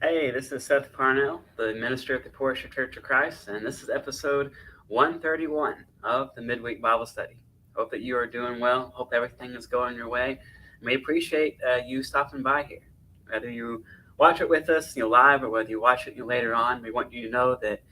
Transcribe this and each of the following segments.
Hey, this is Seth Parnell, the minister at the Portia Church of Christ, and this is episode 131 of the Midweek Bible Study. Hope that you are doing well. Hope everything is going your way. We appreciate you stopping by here. Whether you watch it with us, live, or whether you watch it later on, we want you to know that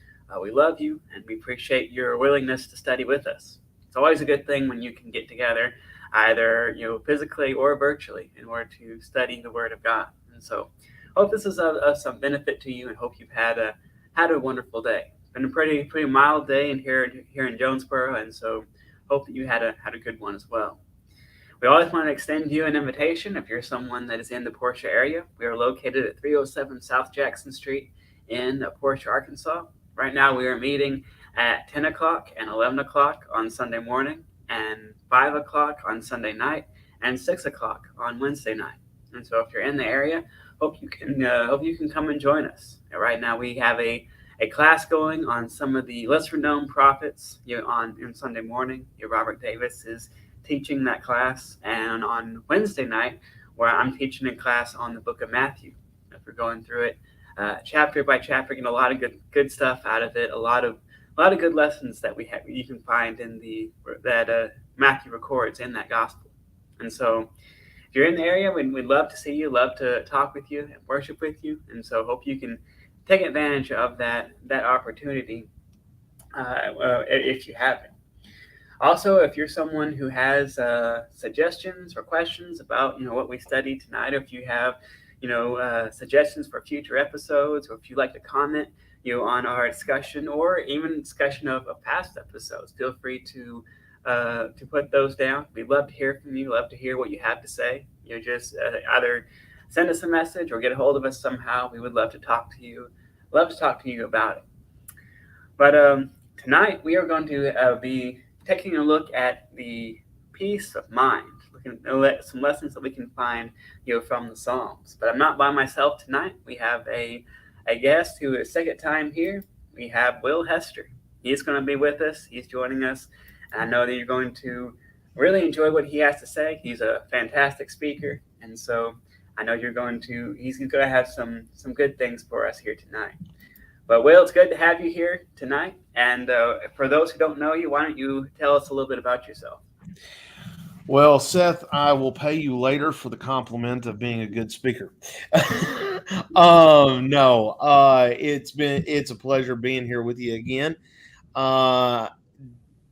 we love you and we appreciate your willingness to study with us. It's always a good thing when you can get together, either physically or virtually, in order to study the Word of God. And so hope this is of some benefit to you, and hope you've had a wonderful day. It's been a pretty mild day here in Jonesboro, and so hope that you had a good one as well. We always want to extend you an invitation if you're someone that is in the Portia area. We are located at 307 South Jackson Street in Portia, Arkansas. Right now, we are meeting at 10 o'clock and 11 o'clock on Sunday morning, and 5 o'clock on Sunday night, and 6 o'clock on Wednesday night. And so, if you're in the area, hope you can come and join us. Right now, we have a class going on some of the lesser known prophets. On Sunday morning, Robert Davis is teaching that class, and on Wednesday night, where I'm teaching a class on the book of Matthew. If we're going through it chapter by chapter, getting a lot of good stuff out of it, a lot of good lessons that we have you can find in the that Matthew records in that gospel. And so, if you're in the area, we'd love to see you, love to talk with you and worship with you. And so, hope you can take advantage of that opportunity if you haven't. Also, if you're someone who has suggestions or questions about what we studied tonight, or if you have suggestions for future episodes, or if you'd like to comment on our discussion or even discussion of past episodes, feel free to put those down. We'd love to hear from you. Love to hear what you have to say. Just either send us a message or get a hold of us somehow. We would love to talk to you. Love to talk to you about it. But tonight we are going to be taking a look at the peace of mind, looking at some lessons that we can find, from the Psalms. But I'm not by myself tonight. We have a guest who is second time here. We have Will Hester. He's going to be with us. He's joining us. And I know that you're going to really enjoy what he has to say. He's a fantastic speaker, and so I know he's going to have some good things for us here tonight. But Will, it's good to have you here tonight. And for those who don't know you, why don't you tell us a little bit about yourself? Well, Seth, I will pay you later for the compliment of being a good speaker. No, it's a pleasure being here with you again. Uh,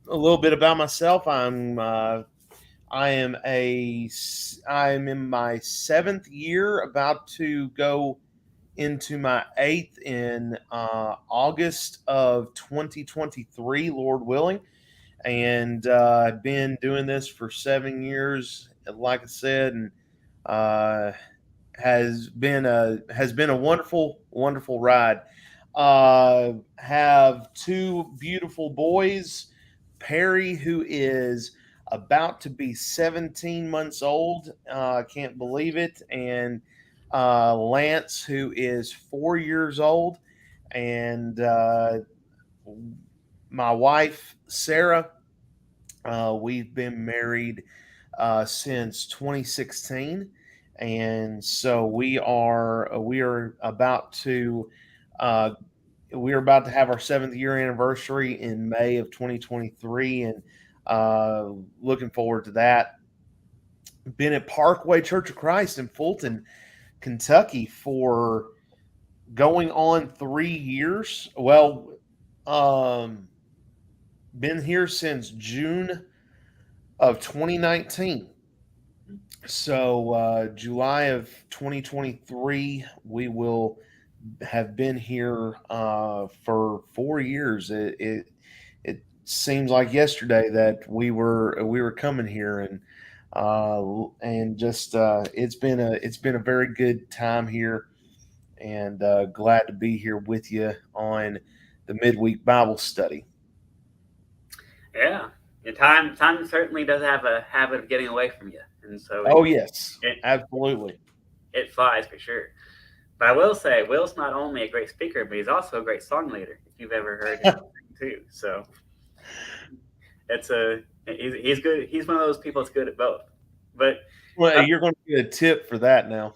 a little bit about myself. I'm in my seventh year, about to go into my eighth in August of 2023, Lord willing. And I've been doing this for 7 years, like I said, and uh, has been a wonderful ride. Have two beautiful boys, Perry, who is about to be 17 months old. I can't believe it. And Lance, who is 4 years old. And my wife, Sarah, we've been married since 2016. And so uh, we are about to have our 7th year anniversary in May of 2023, and looking forward to that. Been at Parkway Church of Christ in Fulton, Kentucky for going on 3 years. Well, um, been here since June of 2019. So July of 2023, we will have been here for 4 years. It seems like yesterday that we were coming here, and just it's been a very good time here, and glad to be here with you on the midweek Bible study. Yeah, time certainly does have a habit of getting away from you, and so Oh yes, it absolutely. it flies for sure. But I will say, Will's not only a great speaker, but he's also a great song leader. If you've ever heard him sing too, so it's a he's good. He's one of those people that's good at both. But Well, uh, you're going to get a tip for that now.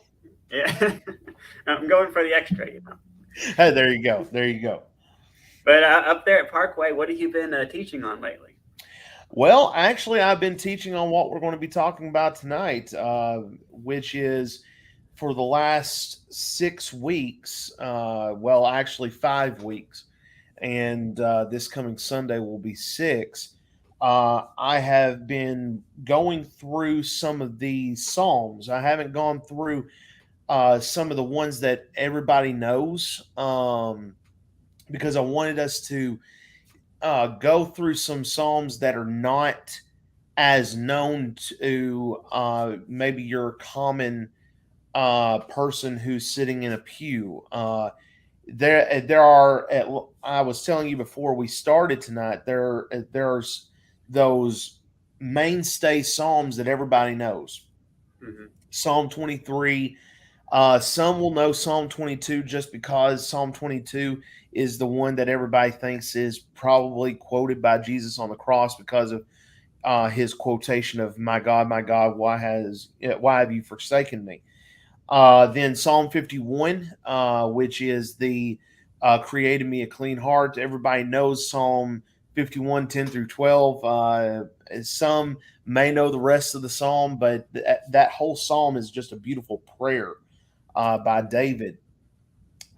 Yeah, I'm going for the extra. Hey, there you go. There you go. But up there at Parkway, what have you been teaching on lately? Well, actually, I've been teaching on what we're going to be talking about tonight, which is for the last 6 weeks. Well, actually, 5 weeks, and this coming Sunday will be six. I have been going through some of the Psalms. I haven't gone through some of the ones that everybody knows because I wanted us to go through some Psalms that are not as known to maybe your common person who's sitting in a pew. There are. I was telling you before we started tonight. There's those mainstay psalms that everybody knows. Hmm. Psalm 23. Some will know Psalm 22 just because Psalm 22 is the one that everybody thinks is probably quoted by Jesus on the cross because of his quotation of my God, why have you forsaken me?" Then Psalm 51, which is the created me a clean heart. Everybody knows Psalm 51, 10 through 12. Some may know the rest of the psalm, but that whole psalm is just a beautiful prayer by David.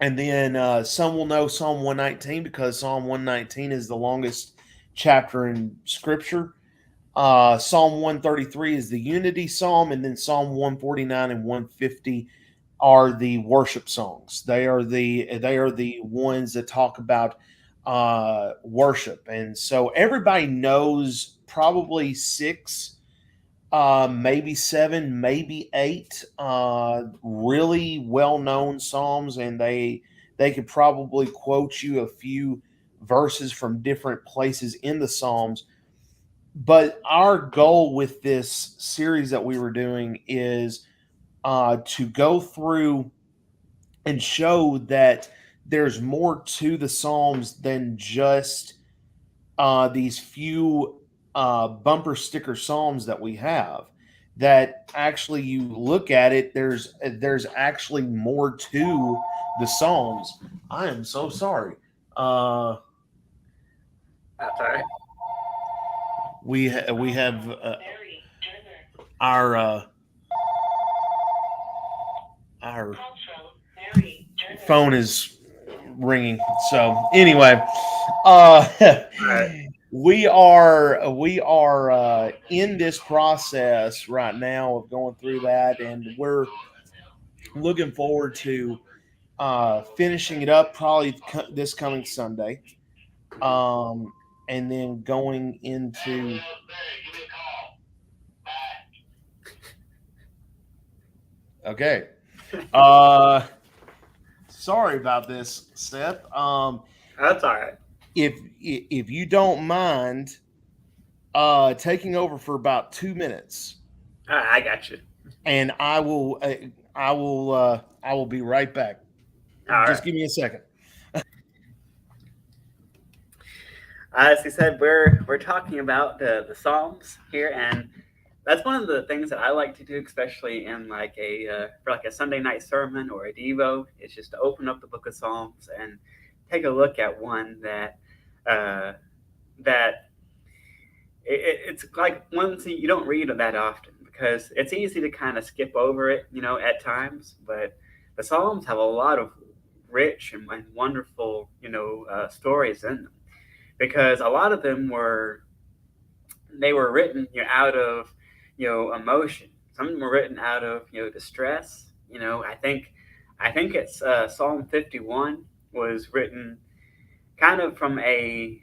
And then some will know Psalm 119 because Psalm 119 is the longest chapter in Scripture. Psalm 133 is the unity psalm, and then Psalm 149 and 150 are the worship songs. They are the ones that talk about worship, and so everybody knows probably six, maybe seven, maybe eight really well known psalms, and they could probably quote you a few verses from different places in the psalms. But our goal with this series that we were doing is to go through and show that there's more to the Psalms than just these few bumper sticker Psalms that we have. That actually, you look at it, there's actually more to the Psalms. I am so sorry. Uh, That's all right. we have our our phone is ringing. So anyway, uh, All right. we are in this process right now of going through that, and we're looking forward to finishing it up probably this coming Sunday, Mhm. um, and then going into. Okay. Uh, Sorry about this, Seth. That's all right. If you don't mind taking over for about 2 minutes, All right, I got you. and I will be right back. All right. Just give me a second. As he said, we're talking about the Psalms here, and that's one of the things that I like to do, especially in like a for like a Sunday night sermon or a devo. It's just to open up the Book of Psalms and take a look at one uh, that it's like ones that you don't read that often because it's easy to kind of skip over it, at times. But the Psalms have a lot of rich and wonderful, stories in them because a lot of them were written out of emotion. Some of them were written out of distress. I think it's Psalm 51 was written kind of from a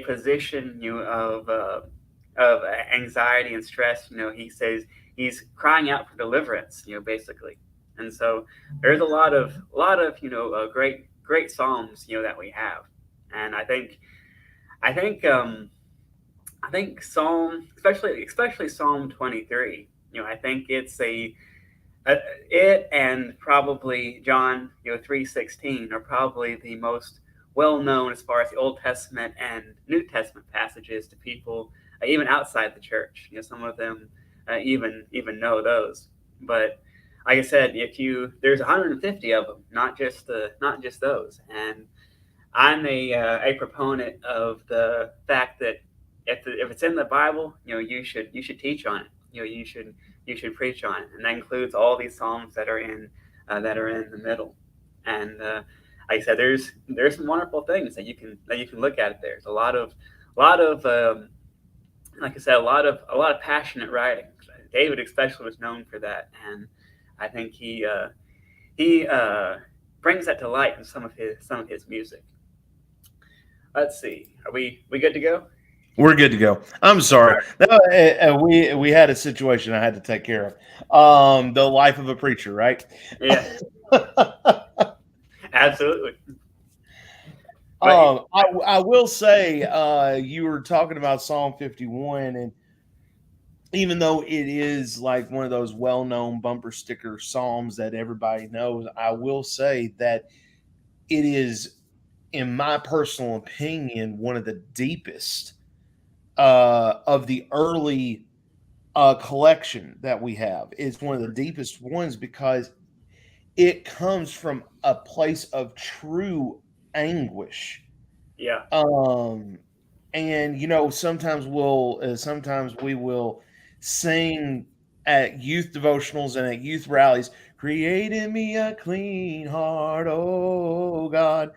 position of anxiety and stress. He says he's crying out for deliverance. Basically, and so there's a lot of great psalms that we have, and I think I think Psalm, especially Psalm 23. I think a it and probably John 3:16 are probably the most well known as far as the Old Testament and New Testament passages to people even outside the church. Some of them even know those, but like I said, if you there's 150 of them, not just those. And I'm a proponent of the fact that if it's in the Bible, you should teach on it. You should preach on it, and that includes all these psalms that are in the middle. And like I said, there's some wonderful things that you can look at. There's a lot of like I said, a lot of passionate writing. David especially was known for that, and I think he brings that to light in some of his music. Let's see. Are we good to go? We're good to go. I'm All sorry. right. No, we had a situation I had to take care of. The life of a preacher, right? Yeah, absolutely. But I will say, you were talking about Psalm 51, and even though it is like one of those well-known bumper sticker psalms that everybody knows, I will say that it is, in my personal opinion, one of the deepest of the early collection that we have. It's one of the deepest ones because it comes from a place of true anguish. yeah, Um, and sometimes we will sing at youth devotionals and at youth rallies. Create in me a clean heart, oh God.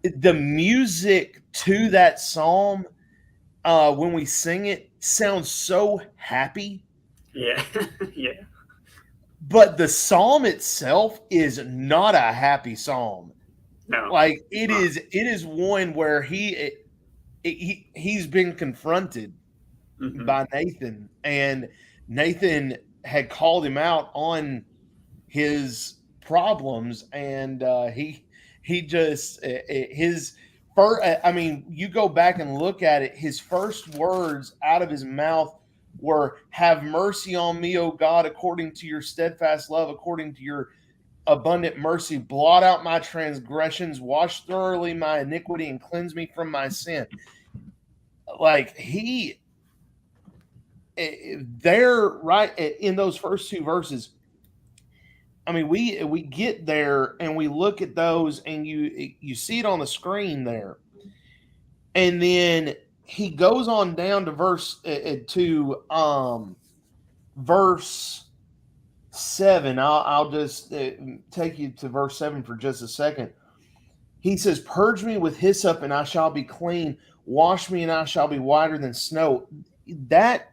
The music to that psalm, when we sing it, sounds so happy, yeah, yeah. but the psalm itself is not a happy psalm. No, Like it's it not. is, it is one where he's been confronted Hmm. by Nathan, and Nathan had called him out on his problems, and he just his first. I mean, you go back and look at it. His first words out of his mouth were, "Have mercy on me, O God, according to your steadfast love, according to your abundant mercy. Blot out my transgressions, wash thoroughly my iniquity, and cleanse me from my sin." Like there, right in those first two verses. I mean, we get there and we look at those, and you see it on the screen there, and then he goes on down to verse 7. I'll just take you to verse 7 for just a second. He says, "Purge me with hyssop, and I shall be clean. Wash me, and I shall be whiter than snow." That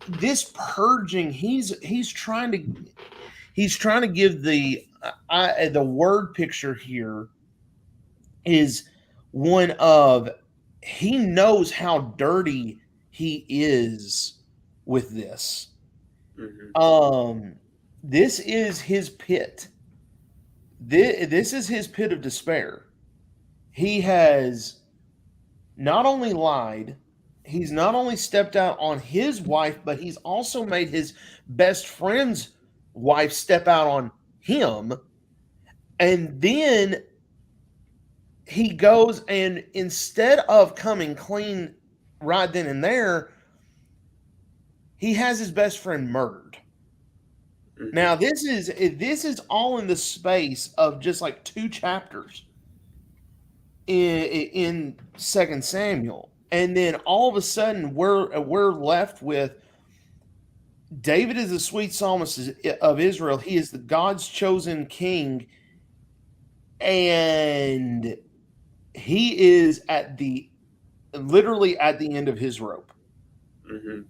this purging, he's trying to give the word picture here is one of, he knows how dirty he is with this. Hmm. Um, this is his pit. This is his pit of despair. He has not only lied, he's not only stepped out on his wife, but he's also made his best friend's wife step out on him. And then he goes, and instead of coming clean right then and there, he has his best friend murdered. Hmm. Now this is all in the space of just like two chapters in Second Samuel, and then all of a sudden we're left with David is the sweet psalmist of Israel. He is the God's chosen king, and he is at the literally at the end of his rope. Hmm.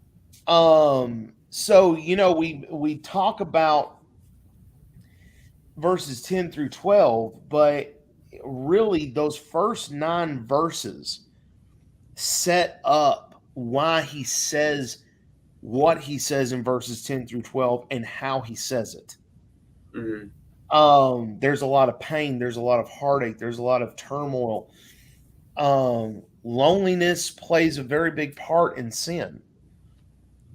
So we talk about verses 10 through 12, but really those first 9 verses set up why he says what he says in verses 10 through 12 and how he says it. Hmm. There's a lot of pain, there's a lot of heartache, there's a lot of turmoil. Loneliness plays a very big part in sin,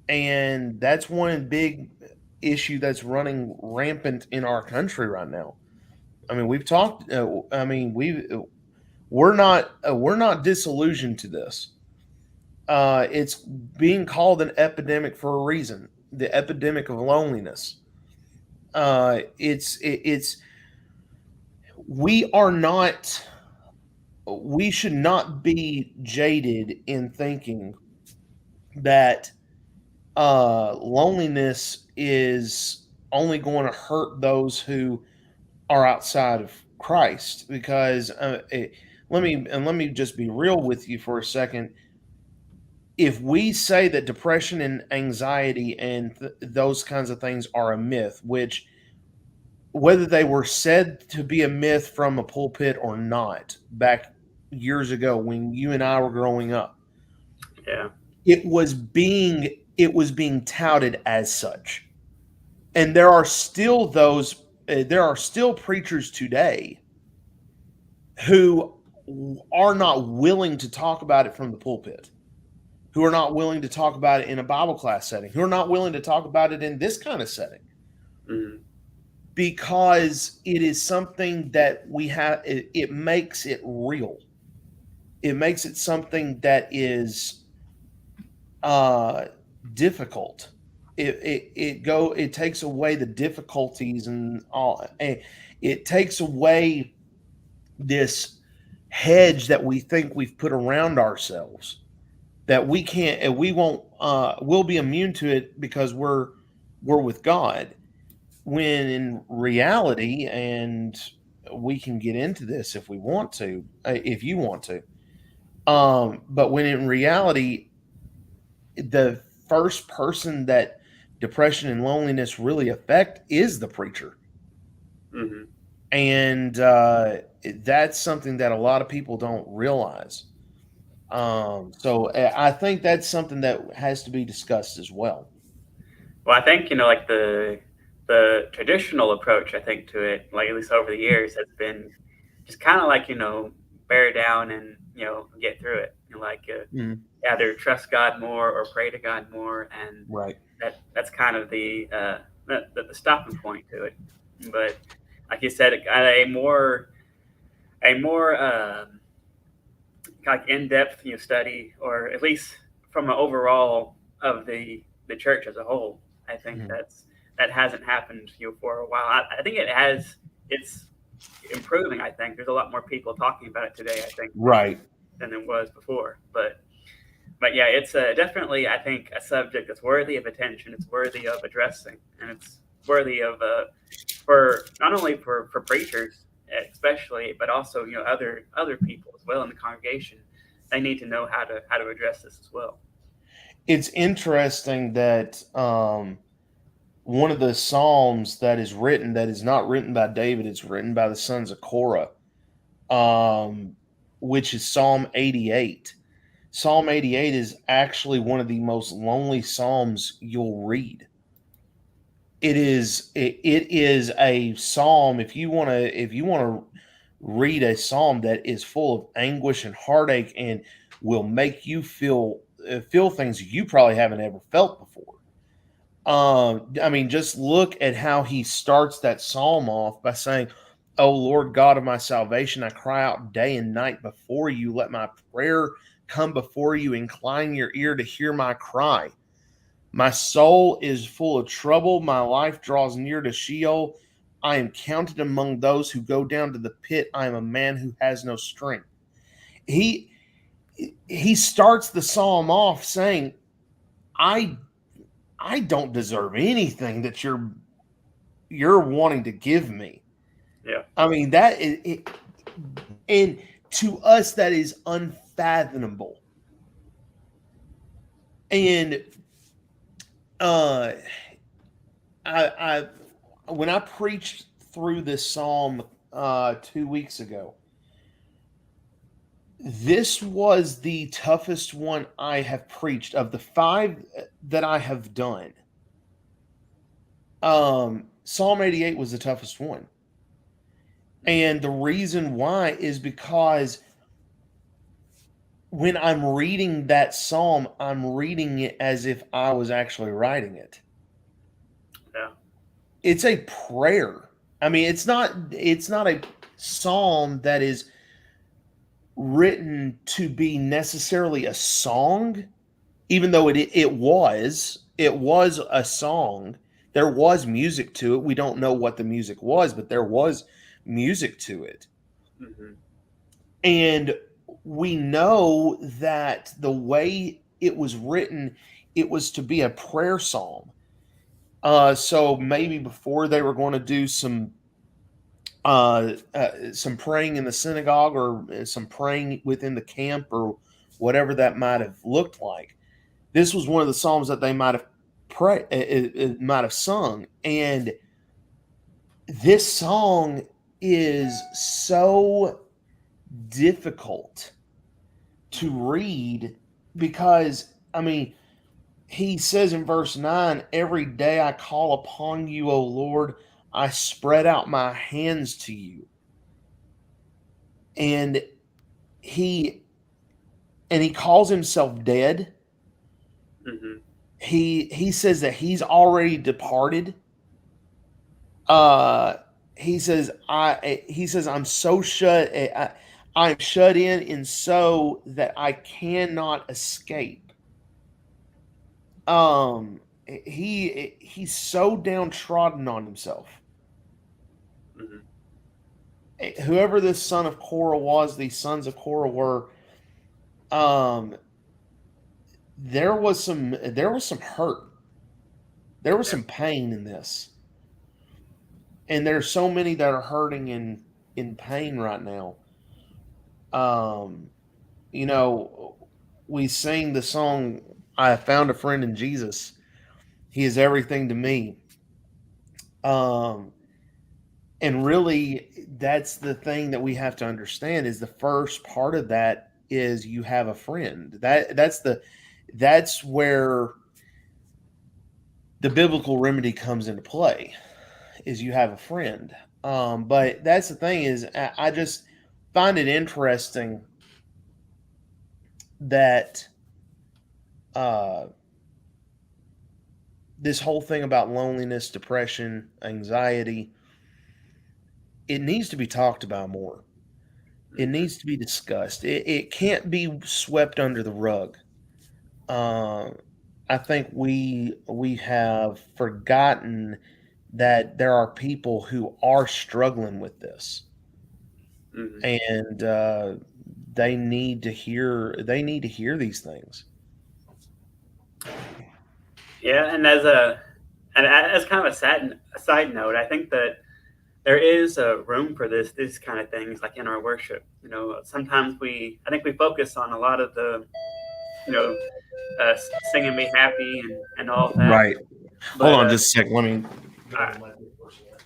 and that's one big issue that's running rampant in our country right now. I mean, we've talked. I mean, we're not disillusioned to this. It's being called an epidemic for a reason. the epidemic of loneliness. It's we are not we should not be jaded in thinking that loneliness is only going to hurt those who are outside of Christ. Because let me just be real with you for a second. If we say that depression and anxiety and those kinds of things are a myth, which whether they were said to be a myth from a pulpit or not back years ago when you and I were growing up, Yeah. it was being it was being touted as such. And there are still there are still preachers today who are not willing to talk about it from the pulpit, who are not willing to talk about it in a Bible class setting, who are not willing to talk about it in this kind of setting, Mm-hmm. because it is something that we have. It makes it real. It makes it something that is uh, difficult. It takes away the difficulties and all. It takes away this hedge that we think we've put around ourselves, that we can't and we won't we'll be immune to it because we're with God, when in reality, and we can get into this if we want to, if you want to, but when in reality, the first person that depression and loneliness really affect is the preacher. Mm-hmm. And that's something that a lot of people don't realize. So I think that's something that has to be discussed as well. Well, I think like the traditional approach, I think, to it, like at least over the years, has been just kind of like bear down and get through it. Like Mm, either trust God more or pray to God more, and right. that's kind of the stopping point to it. But like you said, a more like in-depth study, or at least from an overall of the church as a whole. I think Mhm. that hasn't happened for a while. I think it has. It's improving. I think there's a lot more people talking about it today, I think, Right. than there was before. But yeah, it's definitely, I think, a subject that's worthy of attention. It's worthy of addressing, and it's worthy of for not only for preachers especially, but also other people as well in the congregation. They need to know how to address this as well. It's interesting that one of the psalms that is written, that is not written by David, it's written by the sons of Korah, um, which is Psalm 88. Psalm 88 is actually one of the most lonely psalms you'll read. It is a psalm. If you want to read a psalm that is full of anguish and heartache and will make you feel things you probably haven't ever felt before. I mean, just look at how he starts that psalm off by saying, "O Lord God of my salvation, I cry out day and night before you. Let my prayer come before you. Incline your ear to hear my cry. My soul is full of trouble. My life draws near to Sheol. I am counted among those who go down to the pit. I am a man who has no strength." He he starts the psalm off saying, "I I don't deserve anything that you're wanting to give me." Yeah. I mean, that is it, and to us that is unfathomable. And uh I when I preached through this psalm 2 weeks ago, this was the toughest one I have preached of the five that I have done. Psalm 88 was the toughest one. And the reason why is because when I'm reading that psalm, I'm reading it as if I was actually writing it. Yeah. It's a prayer. I mean, it's not a psalm that is written to be necessarily a song, even though it was. it was a song. There was music to it. We don't know what the music was, but there was music to it. Mm-hmm. And we know that the way it was written, it was to be a prayer psalm. So maybe before they were going to do some praying in the synagogue or some praying within the camp or whatever that might have looked like, this was one of the psalms that they might have it might have sung. And this song is so difficult to read because, I mean, he says in verse 9, every day I call upon you, O Lord, I spread out my hands to you. And he he calls himself dead. Mm-hmm. He says that he's already departed. Uh he says I'm so I'm shut in so that I cannot escape. He's so downtrodden on himself. Mm-hmm. Whoever this son of Korah was, these sons of Korah were, um, there was some hurt, there was Yeah. some pain in this, and there's so many that are hurting in pain right now. Um, you know, we sing the song, "I have found a friend in Jesus. He is everything to me." Um, and really, that's the thing that we have to understand is the first part of that is you have a friend. That's where the biblical remedy comes into play is you have a friend. But that's the thing is I just find it interesting that uh, this whole thing about loneliness, depression, anxiety, it needs to be talked about more. It Mm-hmm. needs to be discussed. It can't be swept under the rug. Uh, I think we have forgotten that there are people who are struggling with this, Mm-hmm. and they need to hear these things. Yeah, and as kind of a side note, I think that there is a room for these kind of things like in our worship. Sometimes I think we focus on a lot of the you know singing "Be Happy" and all that, Right. Hold but on just a second. Let me get on I, the mic for a second.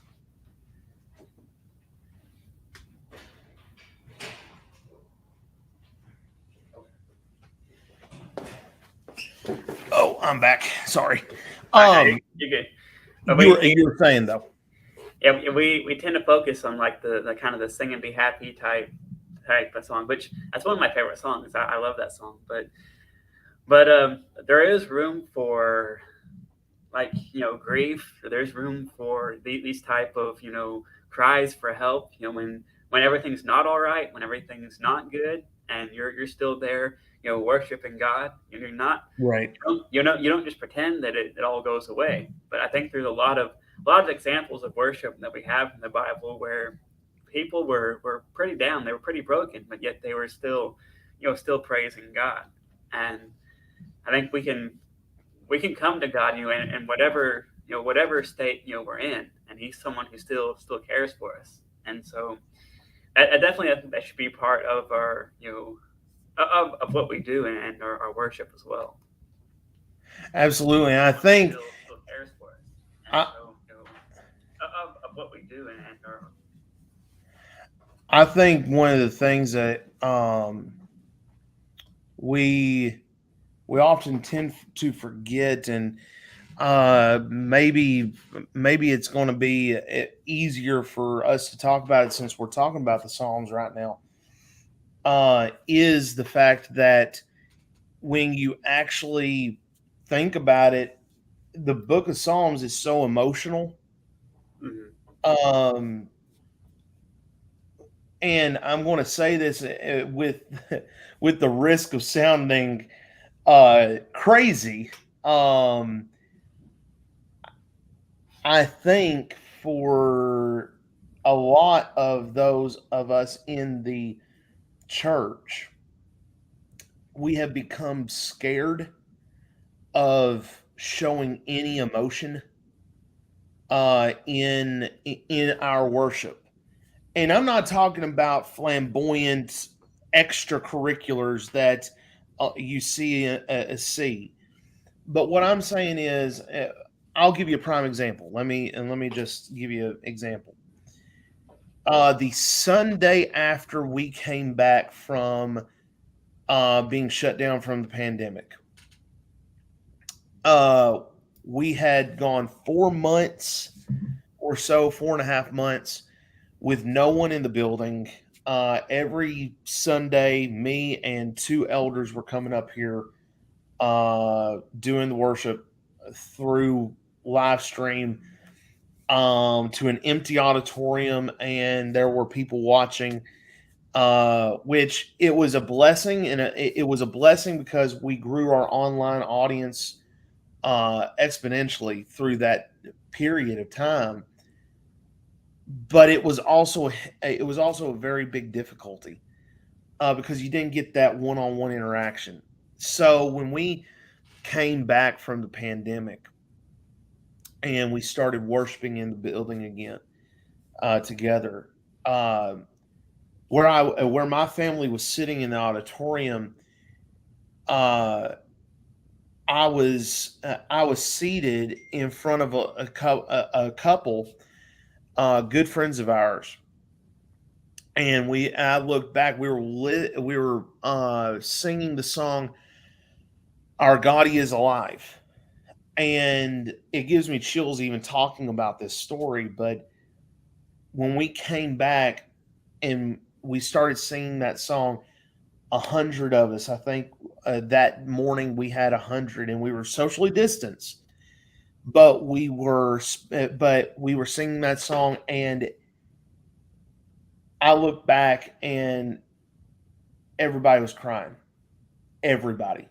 Oh, I'm back. Sorry. I Um, you get, but we you were saying though. yeah, we tend to focus on like the kind of the sing and be happy type of song, which that's one of my favorite songs. I love that song, but there is room for like grief. There's room for these type of cries for help. When everything's not all right, when everything's not good, and you're still there, worshiping God, and you're not Right. you don't just pretend that it all goes away. But I think there's a lot of examples of worship that we have in the Bible where people were pretty down, they were pretty broken, but yet they were still praising God. And I think we can come to God, in whatever state we're in, and He's someone who still cares for us. And so I definitely think that should be part of our of what we do and our worship as well. Absolutely. And I Someone who think still cares for us, and I so of what we do and our I think one of the things that we we often tend to forget, and maybe it's going to be easier for us to talk about it since we're talking about the Psalms right now. Is the fact that when you actually think about it, the Book of Psalms is so emotional. Mhm. Um, and I'm going to say this with with the risk of sounding crazy. Um, I think for a lot of those of us in the church, we have become scared of showing any emotion in our worship. And I'm not talking about flamboyant extracurriculars that you see. But what I'm saying is, I'll give you a prime example. Let me just give you an example. The Sunday after we came back from being shut down from the pandemic, uh, we had gone 4 months or so, 4.5 months, with no one in the building. Every Sunday, me and two elders were coming up here doing the worship through live stream to an empty auditorium, and there were people watching. Which it was a blessing, and it was a blessing because we grew our online audience exponentially through that period of time. But it was also a very big difficulty because you didn't get that one-on-one interaction. So when we came back from the pandemic and we started worshiping in the building again together, uh, where my family was sitting in the auditorium, uh, I was seated in front of a couple, good friends of ours, and I looked back. We were singing the song "Our God He Is Alive," and it gives me chills even talking about this story. But when we came back and we started singing that song, 100 of us, I think, that morning we had 100, and we were socially distanced, but we were singing that song, and I looked back and everybody was crying, everybody.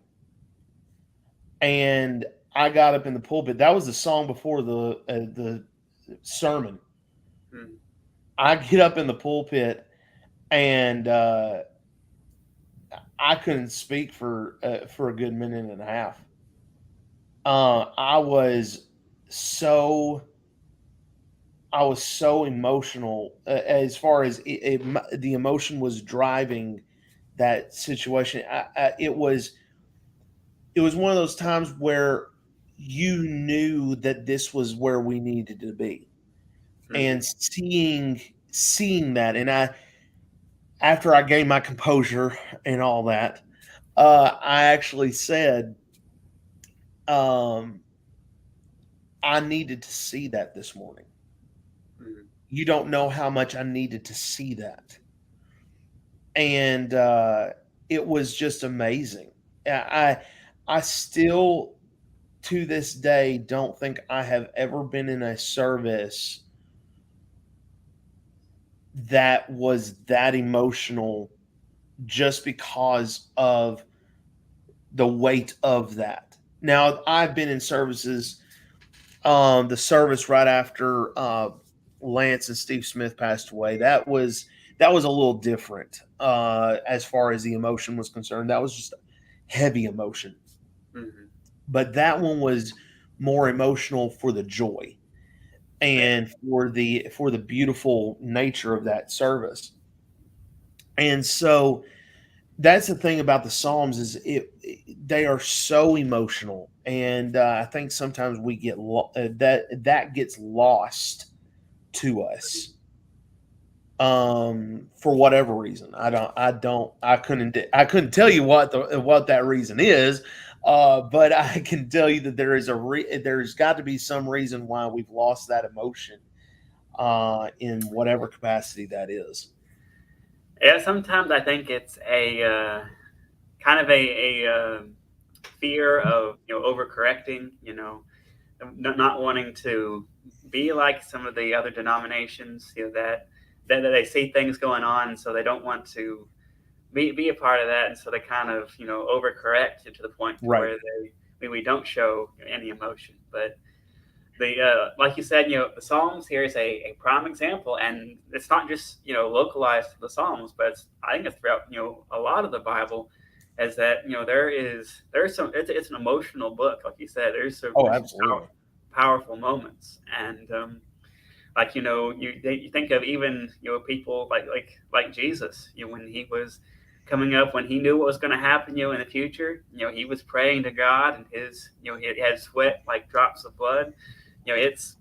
And I got up in the pulpit. That was the song before the sermon. Hmm. I get up in the pulpit, and I couldn't speak for a good minute and a half. I was so I was so emotional, as far as the emotion was driving that situation. It was one of those times where you knew that this was where we needed to be, Hmm. and seeing that, and after I gained my composure and all that, I actually said, um, I needed to see that this morning. Hmm. You don't know how much I needed to see that, and it was just amazing. I still, to this day, don't think I have ever been in a service that was that emotional, just because of the weight of that. Now, I've been in services, the service right after Lance and Steve Smith passed away. That was a little different as far as the emotion was concerned. That was just heavy emotion, Hmm. but that one was more emotional for the joy Yeah. and for the beautiful nature of that service. And so that's the thing about the Psalms, is they are so emotional, and I think sometimes we get that gets lost to us, for whatever reason. I couldn't tell you what that reason is, but I can tell you that there's got to be some reason why we've lost that emotion, in whatever capacity that is. Yeah, sometimes I think it's a kind of a fear of overcorrecting. Not wanting to be like some of the other denominations. That they see things going on, so they don't want to be a part of that, and so they kind of overcorrect it to the point to Right. where we don't show any emotion. But the like you said, the Psalms here is a prime example, and it's not just localized to the Psalms, but I think it's throughout a lot of the Bible. Is that there's some it's an emotional book, like you said. Oh, There's some absolutely. powerful moments, and like you think of even people like Jesus, when he was coming up, when he knew what was going to happen in the future, he was praying to God, and his he had sweat like drops of blood. It's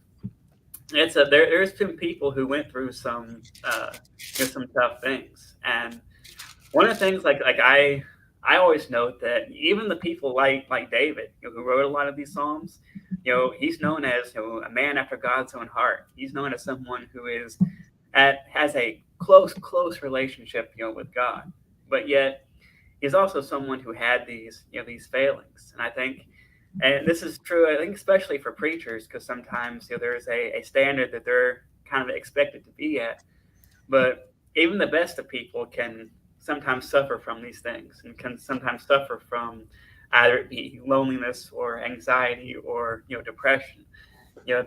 there's been people who went through some tough things, and one of the things I always note that even the people like David, who wrote a lot of these psalms, he's known as a man after God's own heart. He's known as someone who has a close relationship with God, but yet he's also someone who had these failings. And I think, and this is true, I think especially for preachers, because sometimes there's a standard that they're kind of expected to be at, but even the best of people can sometimes suffer from these things, and can sometimes suffer from either it be loneliness or anxiety or depression. You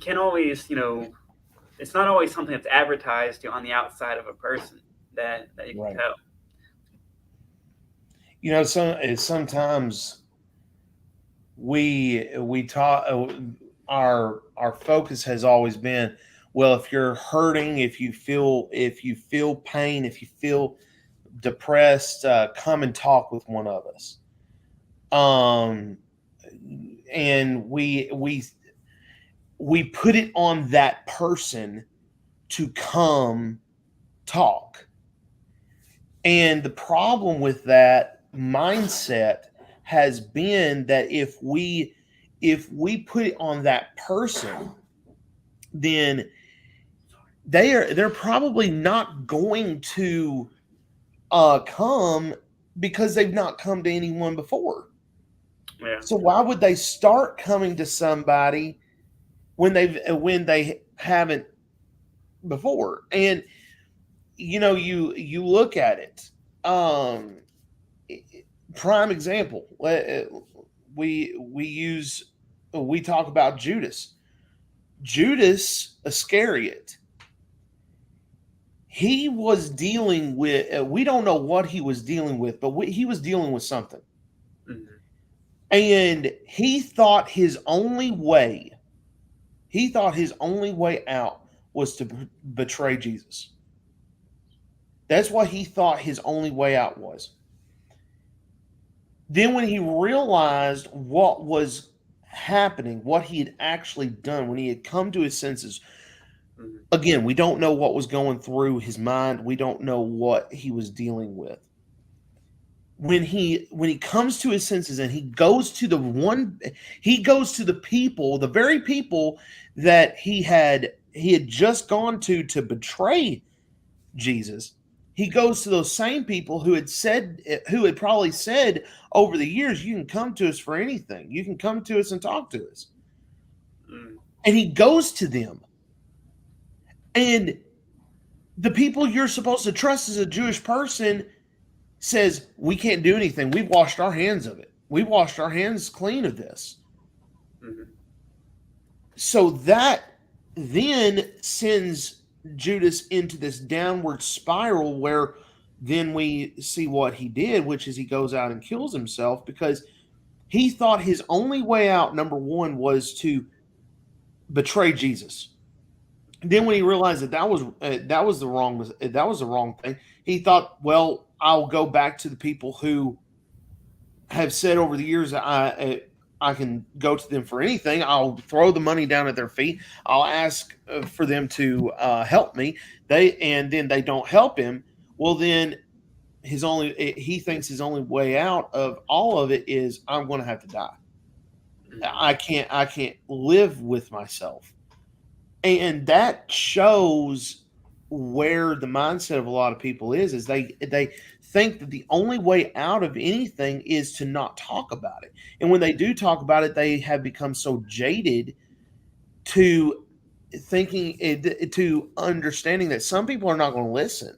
can't always it's not always something that's advertised on the outside of a person that you can Right. tell. Sometimes we talk. Our focus has always been, well, if you're hurting, if you feel pain, if you feel depressed, come and talk with one of us. Um, and we put it on that person to come talk. And the problem with that mindset has been that if we put it on that person, then they're probably not going to come, because they've not come to anyone before. Yeah. So why would they start coming to somebody when they haven't before? And you look at it. Um, Prime example. We talk about Judas. Judas Iscariot. He was dealing with. We don't know what he was dealing with, but he was dealing with something, Mm-hmm. and he thought his only way out was to betray Jesus. That's what he thought his only way out was. Then, when he realized what was happening, what he had actually done, when he had come to his senses, Mm-hmm. again, we don't know what was going through his mind. We don't know what he was dealing with. When he comes to his senses, and he goes to the people, the very people that he had just gone to betray Jesus. He goes to those same people who had probably said over the years, you can come to us for anything. You can come to us and talk to us. Mm-hmm. And he goes to them. And the people you're supposed to trust as a Jewish person says, we can't do anything. We've washed our hands of it. We washed our hands clean of this. Mm-hmm. So that then sends Judas into this downward spiral, where then we see what he did, which is he goes out and kills himself, because he thought his only way out, number one, was to betray Jesus. Then, when he realized that was the wrong thing, he thought, well, I'll go back to the people who have said over the years that I can go to them for anything. I'll throw the money down at their feet. I'll ask for them to help me. Then they don't help him. Well, then he thinks his only way out of all of it is, I'm going to have to die. I can't live with myself. And that shows where the mindset of a lot of people is they think that the only way out of anything is to not talk about it. And when they do talk about it, they have become so jaded to to understanding that some people are not going to listen,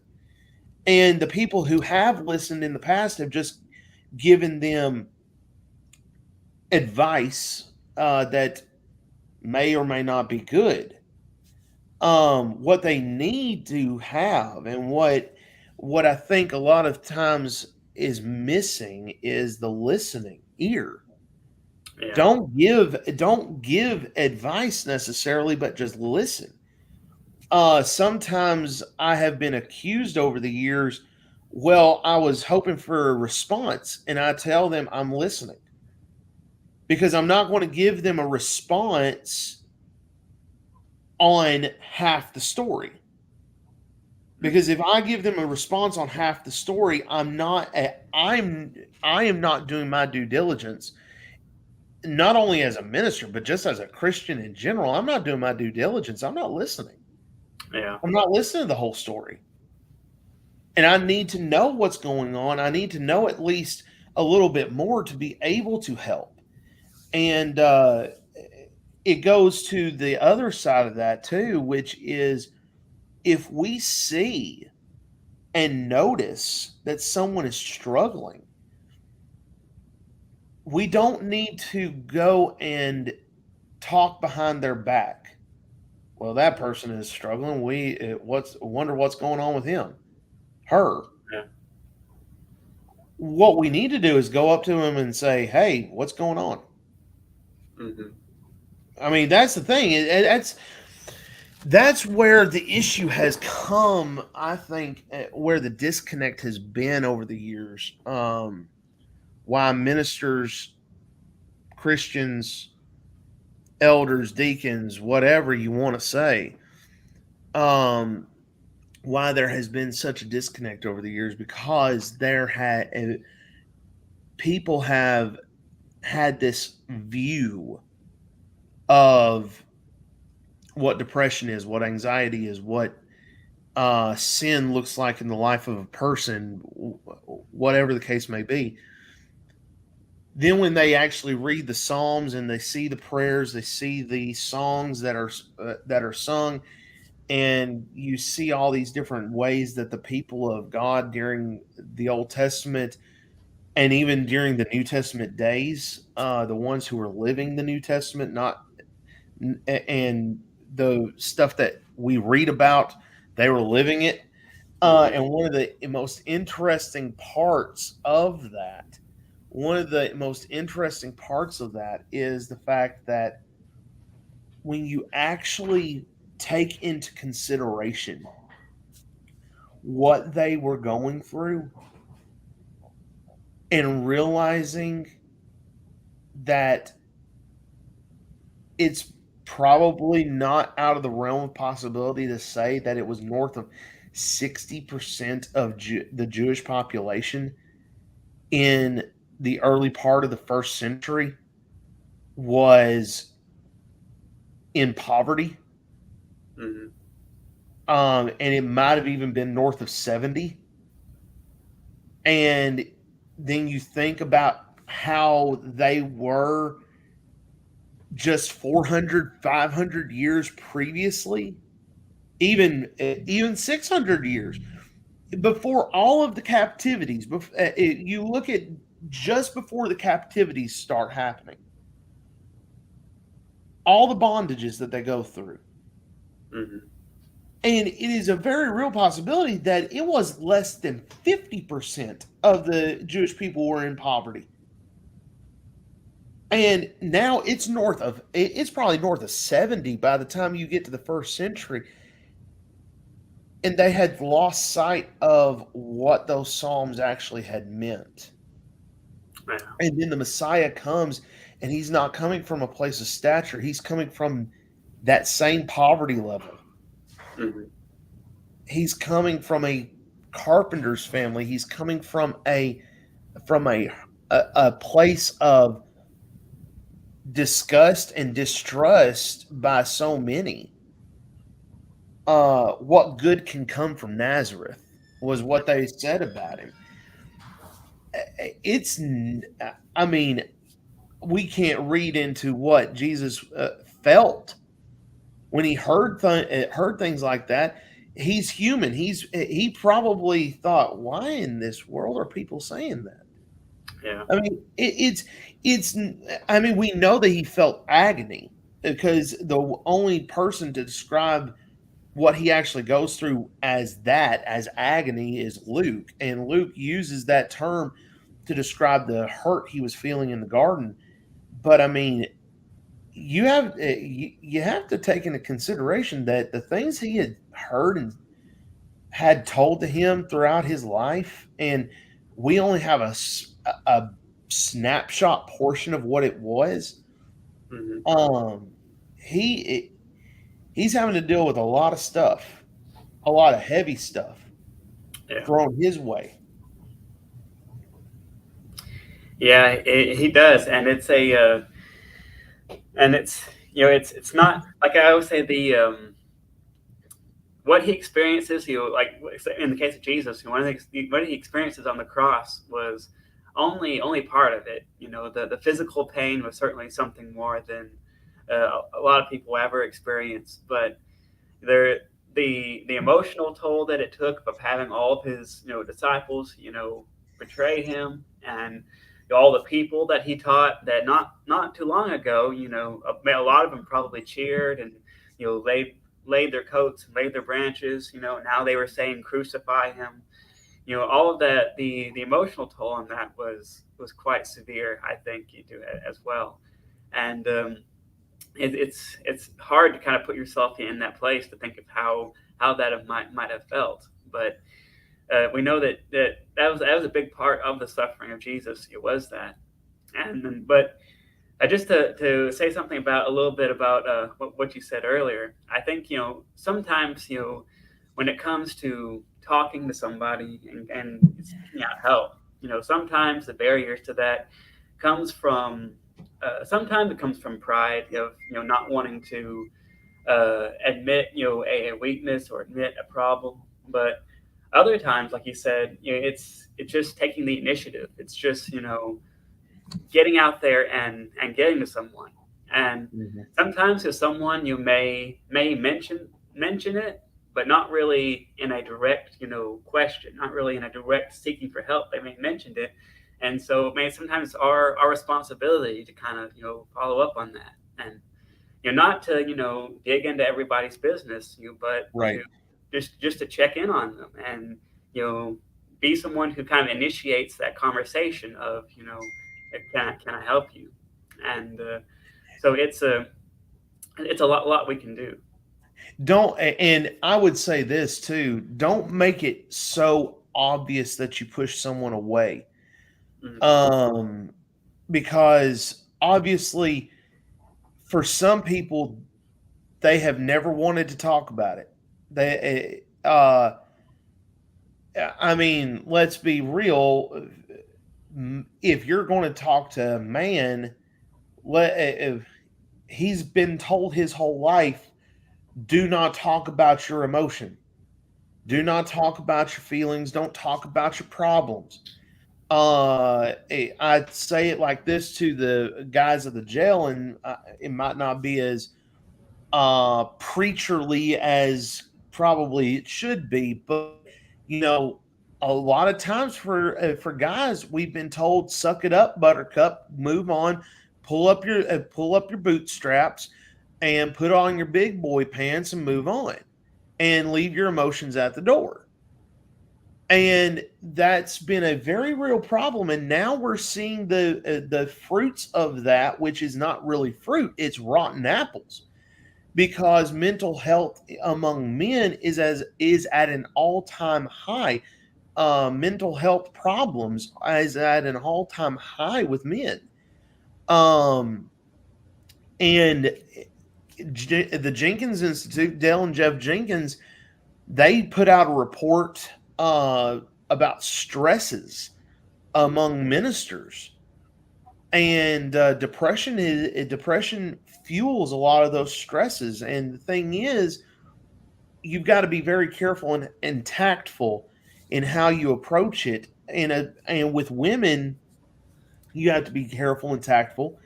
and the people who have listened in the past have just given them advice that may or may not be good. What they need to have, and what I think a lot of times is missing, is the listening ear. Yeah. Don't give advice necessarily, but just listen. Sometimes I have been accused over the years, well, I was hoping for a response, and I tell them I'm listening, because I'm not going to give them a response on half the story. Because if I give them a response on half the story, I am not doing my due diligence, not only as a minister, but just as a Christian in general. I'm not doing my due diligence. I'm not listening. Yeah. I'm not listening to the whole story. And I need to know what's going on. I need to know at least a little bit more to be able to help. And it goes to the other side of that too, which is, if we see and notice that someone is struggling, we don't need to go and talk behind their back. Well, that person is struggling. Wonder what's going on with him, her. Yeah. What we need to do is go up to him and say, "Hey, what's going on?" Hmm. I mean, that's the thing. That's where the issue has come. I think where the disconnect has been over the years. Why ministers, Christians, elders, deacons, whatever you want to say, um, why there has been such a disconnect over the years, because people have had this view of what depression is, what anxiety is, what sin looks like in the life of a person, whatever the case may be. Then when they actually read the Psalms and they see the prayers, they see the songs that are sung, and you see all these different ways that the people of God during the Old Testament and even during the New Testament days, the ones who were living the New Testament, not and the stuff that we read about, they were living it. Hmm. And one of the most interesting parts of that, one of the most interesting parts of that is the fact that when you actually take into consideration what they were going through, and realizing that it's probably not out of the realm of possibility to say that it was north of 60% of the Jewish population in the early part of the first century was in poverty. Hmm. And it might have even been north of 70. And then you think about how they were just 400, 500 years previously, even 600 years before all of the captivities. You look at just before the captivities start happening, all the bondages that they go through. Hmm. And it is a very real possibility that it was less than 50% of the Jewish people were in poverty. And now it's probably north of 70 by the time you get to the first century. And they had lost sight of what those Psalms actually had meant. Yeah. And then the Messiah comes, and he's not coming from a place of stature. He's coming from that same poverty level. Hmm. He's coming from a carpenter's family. He's coming from a place of disgust and distrust by so many. What good can come from Nazareth was what they said about him. It's, I mean, we can't read into what Jesus felt when he heard things like that. He's human. He probably thought, why in this world are people saying that? Yeah. I mean, it's. I mean, we know that he felt agony. because the only person to describe what he actually goes through as agony is Luke, and Luke uses that term to describe the hurt he was feeling in the garden. But I mean, you have to take into consideration that the things he had heard and had told to him throughout his life, and we only have a snapshot portion of what it was. Hmm. Um, he he's having to deal with a lot of stuff, a lot of heavy stuff Yeah. thrown his way. Yeah, he does, and it's it's not like I always say the what he experiences, like in the case of Jesus, one of what he experiences on the cross was only part of it. The physical pain was certainly something more than a lot of people ever experience, but there the emotional toll that it took of having all of his disciples betray him, and all the people that he taught that not too long ago, a lot of them probably cheered and laid their coats and laid their branches. Now they were saying crucify him. All of that, the emotional toll on that was quite severe, I think, you do as well. And it's hard to kind of put yourself in that place to think of how that might have felt. But we know that was a big part of the suffering of Jesus. It was that. But just to say something about a little bit about what you said earlier, I think sometimes when it comes to talking to somebody and seeking out help, sometimes the barriers to that comes from sometimes it comes from pride of not wanting to admit a weakness or admit a problem. But other times, like you said, it's just taking the initiative. It's just getting out there and getting to someone. And Mhm. sometimes if someone you may mention it, but not really in a direct question, not really in a direct seeking for help. They may mention it, and so it may sometimes our responsibility to kind of follow up on that, and not to dig into everybody's business, but to Right. just to check in on them, and you know be someone who kind of initiates that conversation of can I help you, and so it's a lot we can do. Don't, and I would say this too, don't make it so obvious that you push someone away. Mhm. Um, because obviously for some people they have never wanted to talk about it. They I mean, let's be real. If you're going to talk to a man, if he's been told his whole life, do not talk about your emotion. Do not talk about your feelings. Don't talk about your problems. I'd say it like this to the guys at the jail, and it might not be as preacherly as probably it should be, but you know, a lot of times for guys, we've been told, "Suck it up, Buttercup, move on, pull up your bootstraps, and put on your big boy pants and move on, and leave your emotions at the door." And that's been a very real problem, and now we're seeing the fruits of that, which is not really fruit; it's rotten apples, because mental health among men is at an all-time high. Mental health problems is at an all-time high with men. Um, and the Jenkins Institute, Dale and Jeff Jenkins, they put out a report about stresses among ministers, and depression fuels a lot of those stresses. And the thing is, you've got to be very careful and tactful in how you approach it. And with women, you have to be careful and tactful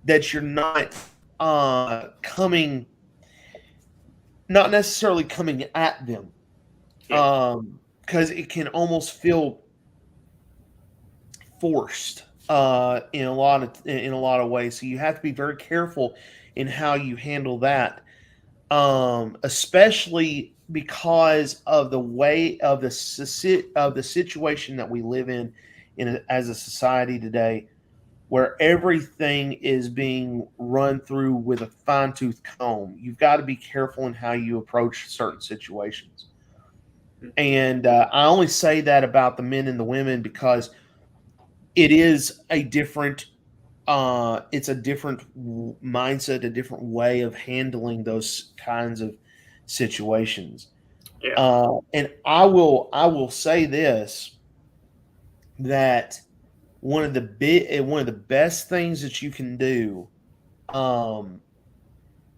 that you're not coming, not necessarily coming at them, Yeah. because it can almost feel forced. in a lot of ways. So you have to be very careful in how you handle that, especially because of the way of the situation that we live as a society today, where everything is being run through with a fine tooth comb. You've got to be careful in how you approach certain situations. And I only say that about the men and the women because it is a different it's a different mindset, a different way of handling those kinds of situations. Yeah. And I will say this, that one of the best things that you can do, um,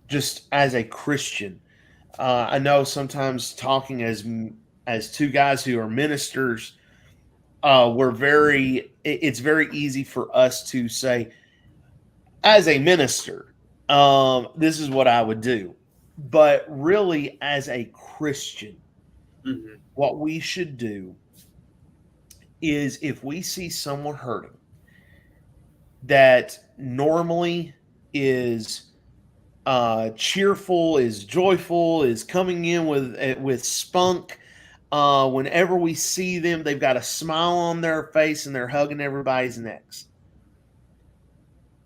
just as a Christian. I know sometimes talking as two guys who are ministers, it's very easy for us to say, as a minister, this is what I would do. But really, as a Christian, Hmm. what we should do is, if we see someone hurting that normally is cheerful, is joyful, is coming in with spunk. Whenever we see them, they've got a smile on their face and they're hugging everybody's necks.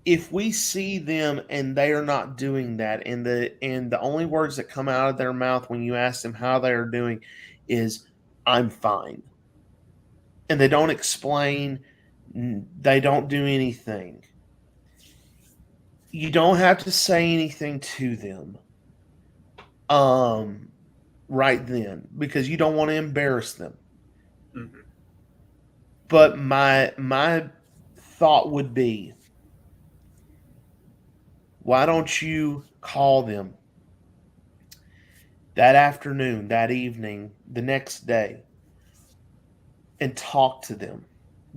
If we see them and they are not doing that, and the only words that come out of their mouth when you ask them how they are doing is "I'm fine," and they don't explain, they don't do anything, you don't have to say anything to them. Um, right then, because you don't want to embarrass them. Hmm. But my thought would be, why don't you call them that afternoon, that evening, the next day, and talk to them?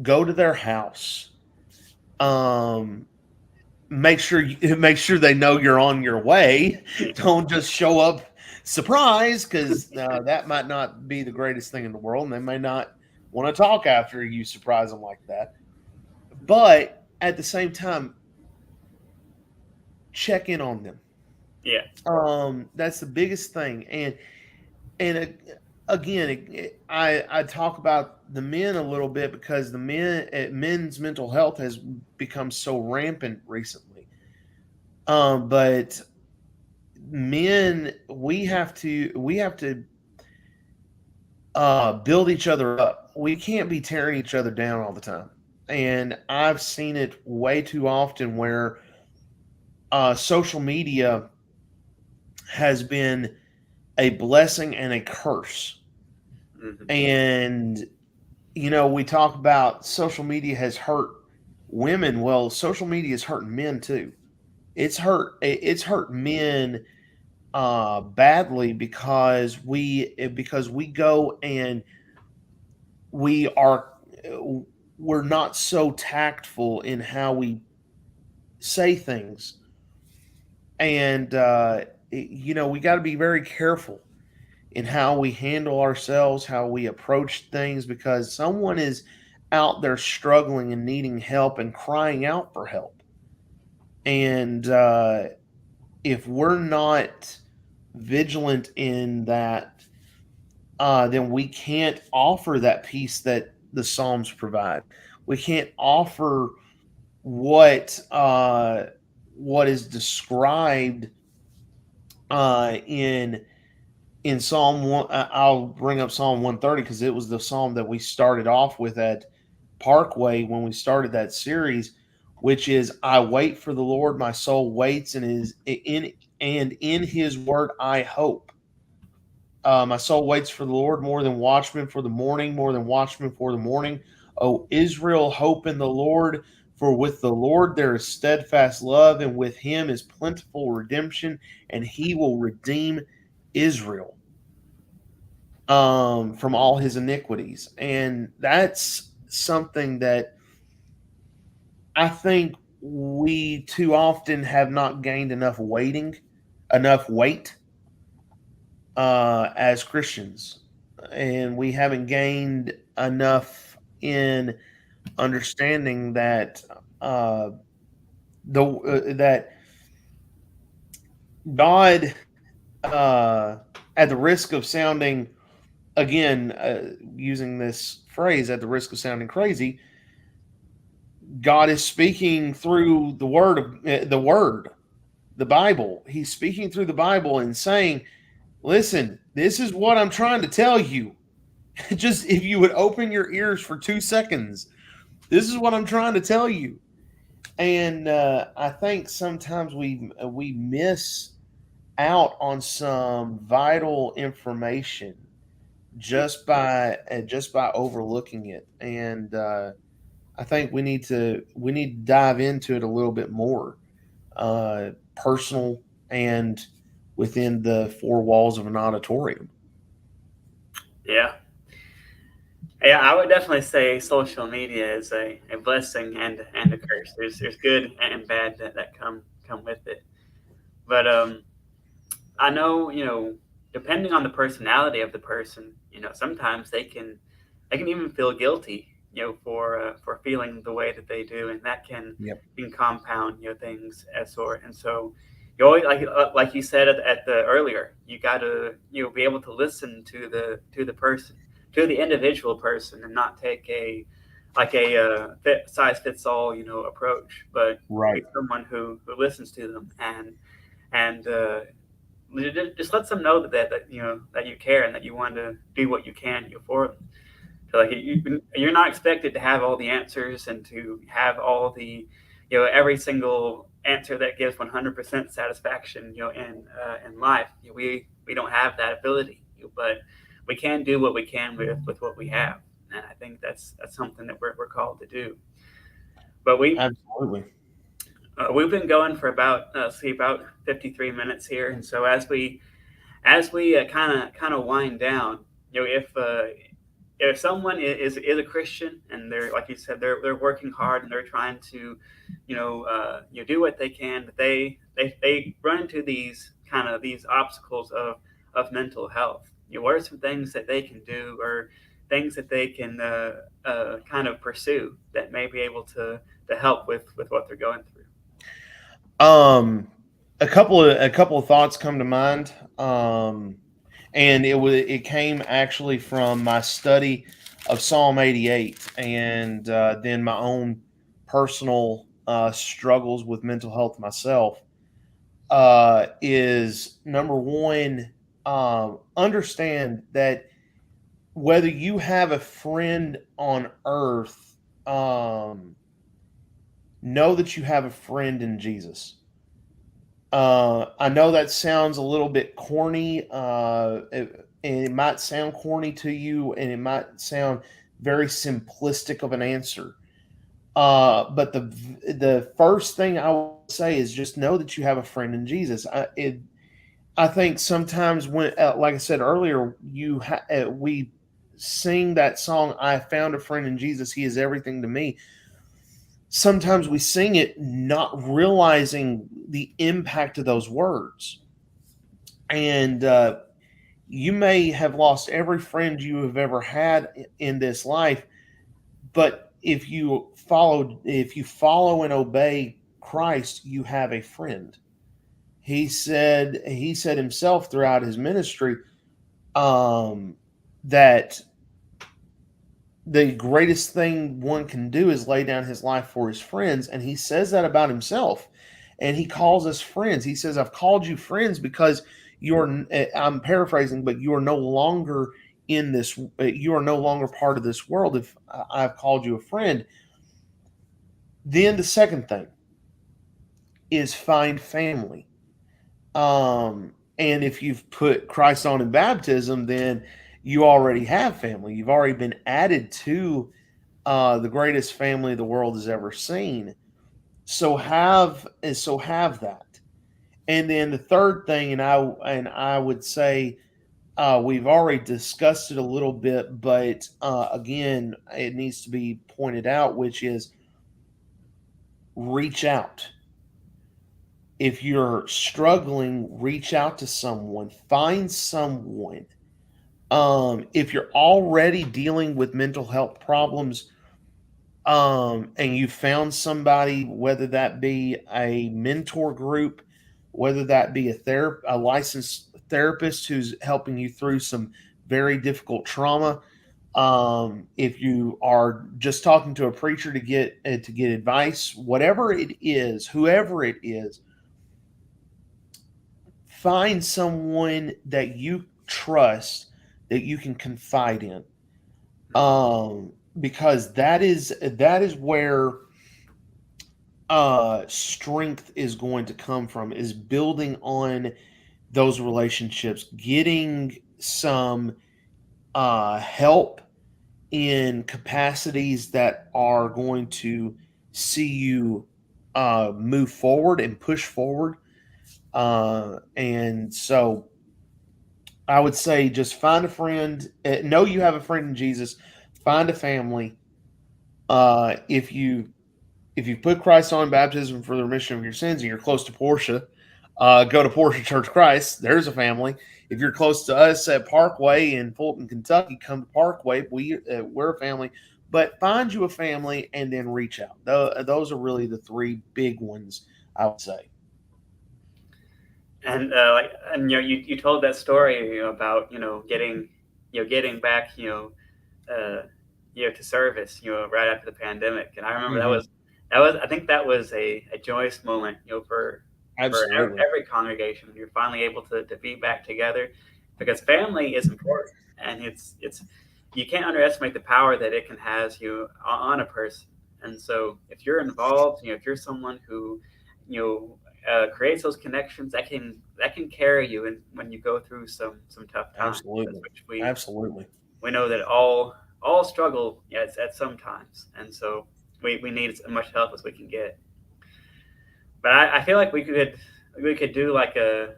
Go to their house. Um, make sure they know you're on your way. Yeah. Don't just show up surprise, because that might not be the greatest thing in the world, and they may not want to talk after you surprise them like that. But at the same time, check in on them. Yeah. That's the biggest thing. Again, I talk about the men a little bit because men's mental health has become so rampant recently. But men, we have to build each other up. We can't be tearing each other down all the time. And I've seen it way too often where social media has been a blessing and a curse. Hmm. And we talk about social media has hurt women. Well, social media is hurting men too. It's hurt men badly, because we go and we are we're not so tactful in how we say things. And we got to be very careful in how we handle ourselves, how we approach things, because someone is out there struggling and needing help and crying out for help. And if we're not vigilant in that, then we can't offer that peace that the Psalms provide. We can't offer what what is described in Psalm one. I'll bring up Psalm 130 because it was the psalm that we started off with at Parkway when we started that series, which is, "I wait for the Lord, my soul waits, and in His word I hope. My soul waits for the Lord more than watchmen for the morning, more than watchmen for the morning. O Israel, hope in the Lord, for with the Lord there is steadfast love, and with Him is plentiful redemption, and He will redeem Israel from all his iniquities." And that's something that I think we too often have not gained enough weight as Christians, and we haven't gained enough in understanding that uh, that God, at the risk of sounding again, using this phrase, at the risk of sounding crazy, God is speaking through the Word, the Bible. He's speaking through the Bible and saying, "Listen, this is what I'm trying to tell you. Just if you would open your ears for 2 seconds, this is what I'm trying to tell you." And I think sometimes we miss out on some vital information just by overlooking it. And I think we need to dive into it a little bit more, personal and within the four walls of an auditorium. Yeah. Yeah, I would definitely say social media is a blessing and a curse. There's good and bad that come with it. But I know, depending on the personality of the person, sometimes they can even feel guilty, for feeling the way that they do, and that Yep. can compound, things as sort. And so, you always like you said at the earlier, you got to be able to listen to the person, to the individual person, and not take a like a size fits all approach, but be Right. someone who listens to them and just let them know that you care and that you want to do what you can for them. So like you're not expected to have all the answers and to have all the every single answer that gives 100% satisfaction in life. We don't have that ability, but we can do what we can with what we have, and I think that's something that we're called to do. But Absolutely. we've been going for about 53 minutes here, and so as we kind of wind down, if someone is a Christian and they're like you said they're working hard and they're trying to do what they can, but they run into these obstacles of mental health. What are some things that they can do or things that they can kind of pursue that may be able to help with what they're going through? Um, a couple of thoughts come to mind. And it came actually from my study of Psalm 88, and then my own personal struggles with mental health myself. Is number one, understand that whether you have a friend on earth, um, know that you have a friend in Jesus. I know that sounds a little bit corny, and it might sound corny to you, and it might sound very simplistic of an answer. But the first thing I would say is just know that you have a friend in Jesus. I think sometimes when, like I said earlier, we sing that song, "I found a friend in Jesus. He is everything to me." Sometimes we sing it not realizing the impact of those words. And you may have lost every friend you have ever had in this life, but if you follow and obey Christ, you have a friend. He said himself throughout his ministry, um, that the greatest thing one can do is lay down his life for his friends. And he says that about himself. And he calls us friends. He says, "I've called you friends because I'm paraphrasing, but you are no longer in this, you are no longer part of this world if I've called you a friend." Then the second thing is find family. And if you've put Christ on in baptism, then you already have family. You've already been added to the greatest family the world has ever seen. So have that. And then the third thing, and I would say, we've already discussed it a little bit, but again, it needs to be pointed out, which is reach out. If you're struggling, reach out to someone, find someone. If you're already dealing with mental health problems, and you found somebody, whether that be a mentor group, whether that be a licensed therapist who's helping you through some very difficult trauma, if you are just talking to a preacher to get advice, whatever it is, whoever it is, find someone that you trust that you can confide in, because that is where strength is going to come from, is building on those relationships, getting some help in capacities that are going to see you move forward and push forward. And so I would say just find a friend. Know you have a friend in Jesus. Find a family. If you put Christ on baptism for the remission of your sins and you're close to Portia, go to Portia Church of Christ. There's a family. If you're close to us at Parkway in Fulton, Kentucky, come to Parkway. We're a family. But find you a family and then reach out. Those are really the three big ones, I would say. And you told that story, about getting getting back, to service, right after the pandemic. And I remember Hmm. that was I think that was a joyous moment, for Absolutely. every congregation. You're finally able to be back together, because family is important, and it's you can't underestimate the power that it can has on a person. And so if you're involved, if you're someone who you creates those connections, that can carry you, and when you go through some tough times, Absolutely. which Absolutely. we know that all struggle at some times. And so we need as much help as we can get. But I feel like we could do like a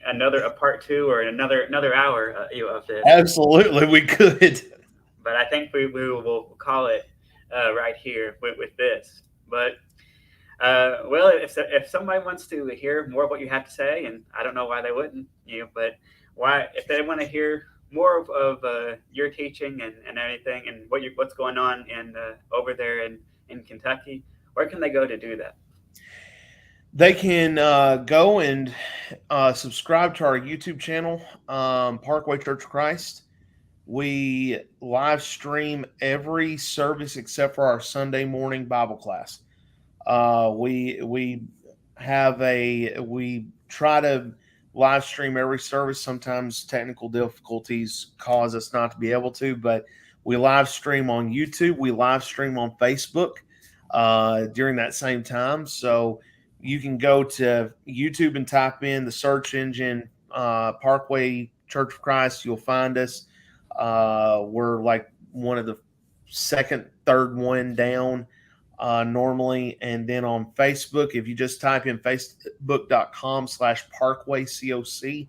another a part two, or another hour, of this. Absolutely. We could. But I think we will call it right here with this. But well, if somebody wants to hear more of what you have to say, and I don't know why they wouldn't, but why, if they want to hear more of your teaching and everything, and what's going on in over there in Kentucky, where can they go to do that? They can go and subscribe to our YouTube channel, Parkway Church of Christ. We live stream every service except for our Sunday morning Bible class. We try to live stream every service. Sometimes technical difficulties cause us not to be able to, but we live stream on YouTube. We live stream on Facebook during that same time. So you can go to YouTube and type in the search engine Parkway Church of Christ. You'll find us. We're like one of the second, third one down normally. And then on Facebook, if you just type in facebook.com/Parkway COC,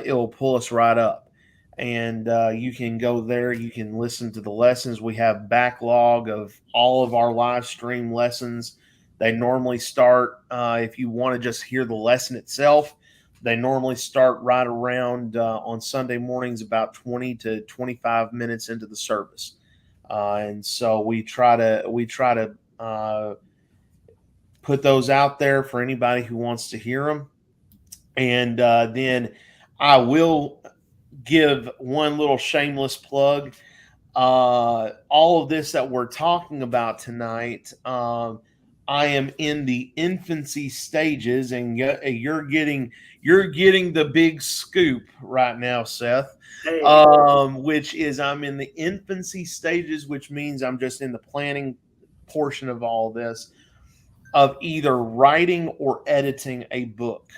it'll pull us right up. And you can go there. You can listen to the lessons. We have backlog of all of our live stream lessons. They normally start, if you want to just hear the lesson itself, they normally start right around on Sunday mornings, about 20 to 25 minutes into the service. And so we try to put those out there for anybody who wants to hear them. And then I will give one little shameless plug. All of this that we're talking about tonight, I am in the infancy stages, and you're getting the big scoop right now, Seth. Hey, Which is I'm in the infancy stages, which means I'm just in the planning portion of all this, of either writing or editing a book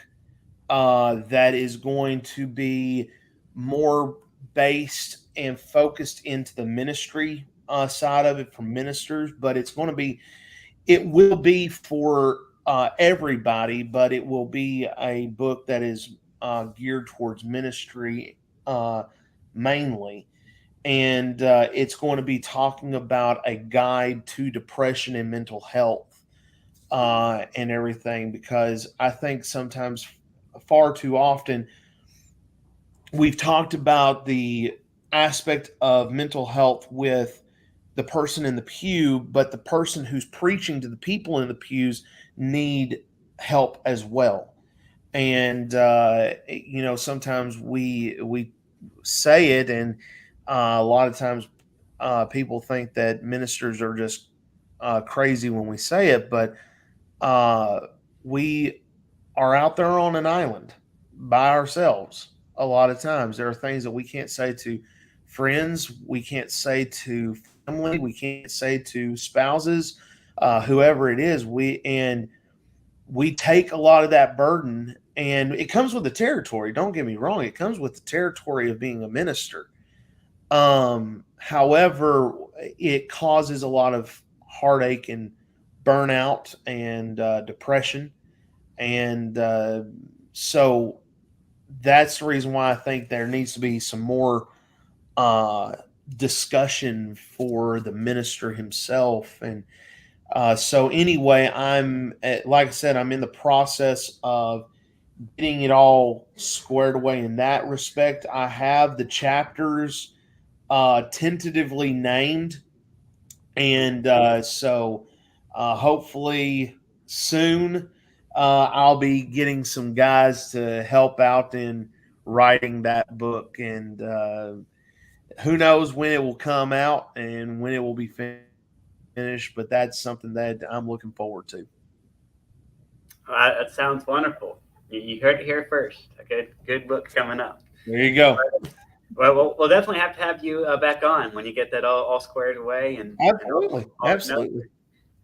that is going to be more based and focused into the ministry side of it for ministers, but it will be for everybody, but it will be a book that is geared towards ministry uh, mainly. And it's going to be talking about a guide to depression and mental health and everything, because I think sometimes, far too often, we've talked about the aspect of mental health with the person in the pew, but the person who's preaching to the people in the pews need help as well. And sometimes we say it, and a lot of times people think that ministers are just crazy when we say it, but uh, we are out there on an island by ourselves. A lot of times, there are things that we can't say to friends, we can't say to family, we can't say to spouses, whoever it is. We take a lot of that burden, and it comes with the territory. Don't get me wrong; it comes with the territory of being a minister. However, it causes a lot of heartache and burnout and depression, and so that's the reason why I think there needs to be some more uh, discussion for the minister himself. And so, anyway, like I said, I'm in the process of getting it all squared away in that respect. I have the chapters tentatively named, and hopefully soon I'll be getting some guys to help out in writing that book, and who knows when it will come out and when it will be finished, but that's something that I'm looking forward to. That sounds wonderful. You heard it here first. A good book coming up. There you go. Well, we'll definitely have to have you back on when you get that all squared away and Absolutely, all your notes, absolutely.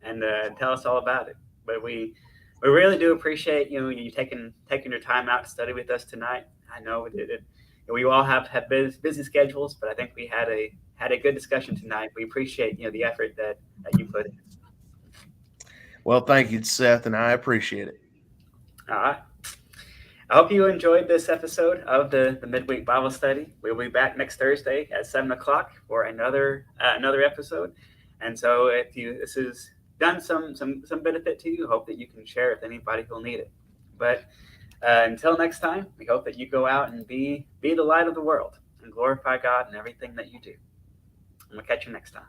and tell us all about it. But we really do appreciate you taking your time out to study with us tonight. I know we all have busy schedules, but I think we had a good discussion tonight. We appreciate the effort that you put in. Well, thank you, Seth, and I appreciate it. All right. I hope you enjoyed this episode of the Midweek Bible Study. We'll be back next Thursday at 7 o'clock for another episode. And so, if this has done some benefit to you, hope that you can share it with anybody who'll need it. But until next time, we hope that you go out and be the light of the world and glorify God in everything that you do. And we'll catch you next time.